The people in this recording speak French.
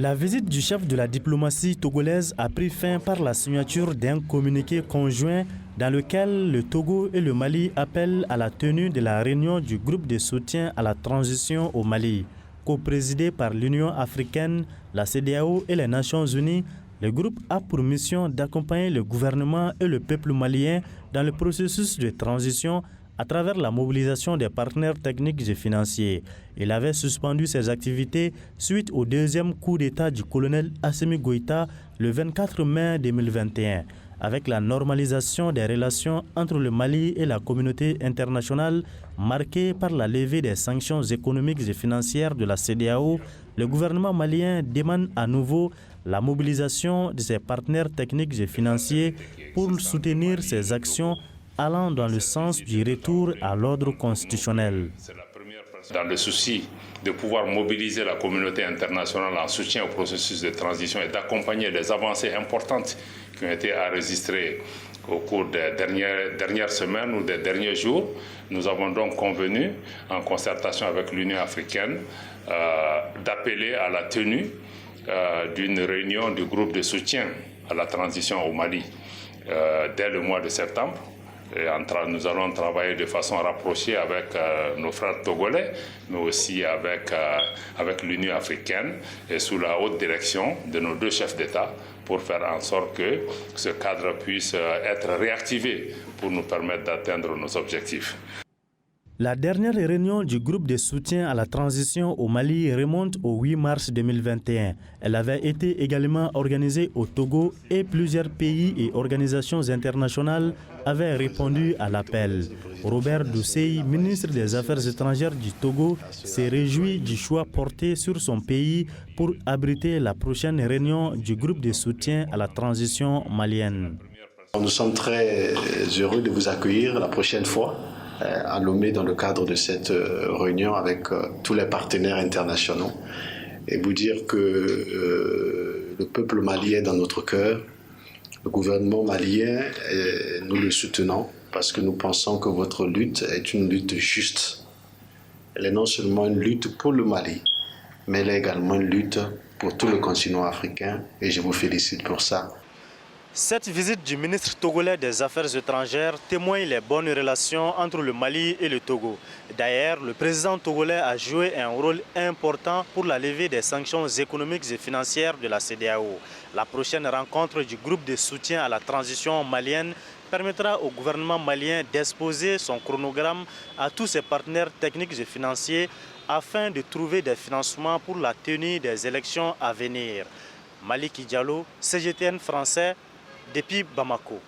La visite du chef de la diplomatie togolaise a pris fin par la signature d'un communiqué conjoint dans lequel le Togo et le Mali appellent à la tenue de la réunion du groupe de soutien à la transition au Mali. Co-présidé par l'Union africaine, la CEDEAO et les Nations unies, le groupe a pour mission d'accompagner le gouvernement et le peuple malien dans le processus de transition à travers la mobilisation des partenaires techniques et financiers. Il avait suspendu ses activités suite au deuxième coup d'État du colonel Assimi Goïta le 24 mai 2021. Avec la normalisation des relations entre le Mali et la communauté internationale, marquée par la levée des sanctions économiques et financières de la CEDEAO, le gouvernement malien demande à nouveau la mobilisation de ses partenaires techniques et financiers pour soutenir ses actions allant dans le sens du retour à l'ordre constitutionnel. Dans le souci de pouvoir mobiliser la communauté internationale en soutien au processus de transition et d'accompagner les avancées importantes qui ont été enregistrées au cours des dernières semaines ou des derniers jours, nous avons donc convenu, en concertation avec l'Union africaine, d'appeler à la tenue d'une réunion du groupe de soutien à la transition au Mali dès le mois de septembre. Et nous allons travailler de façon rapprochée avec nos frères togolais, mais aussi avec l'Union africaine et sous la haute direction de nos deux chefs d'État pour faire en sorte que ce cadre puisse être réactivé pour nous permettre d'atteindre nos objectifs. La dernière réunion du groupe de soutien à la transition au Mali remonte au 8 mars 2021. Elle avait été également organisée au Togo et plusieurs pays et organisations internationales avaient répondu à l'appel. Robert Doucey, ministre des Affaires étrangères du Togo, s'est réjoui du choix porté sur son pays pour abriter la prochaine réunion du groupe de soutien à la transition malienne. Nous sommes très heureux de vous accueillir la prochaine fois à Lomé dans le cadre de cette réunion avec tous les partenaires internationaux et vous dire que le peuple malien est dans notre cœur, le gouvernement malien, nous le soutenons parce que nous pensons que votre lutte est une lutte juste. Elle est non seulement une lutte pour le Mali, mais elle est également une lutte pour tout le continent africain et je vous félicite pour ça. Cette visite du ministre togolais des Affaires étrangères témoigne les bonnes relations entre le Mali et le Togo. D'ailleurs, le président togolais a joué un rôle important pour la levée des sanctions économiques et financières de la CEDEAO. La prochaine rencontre du groupe de soutien à la transition malienne permettra au gouvernement malien d'exposer son chronogramme à tous ses partenaires techniques et financiers afin de trouver des financements pour la tenue des élections à venir. Maliki Diallo, CGTN français, depuis Bamako.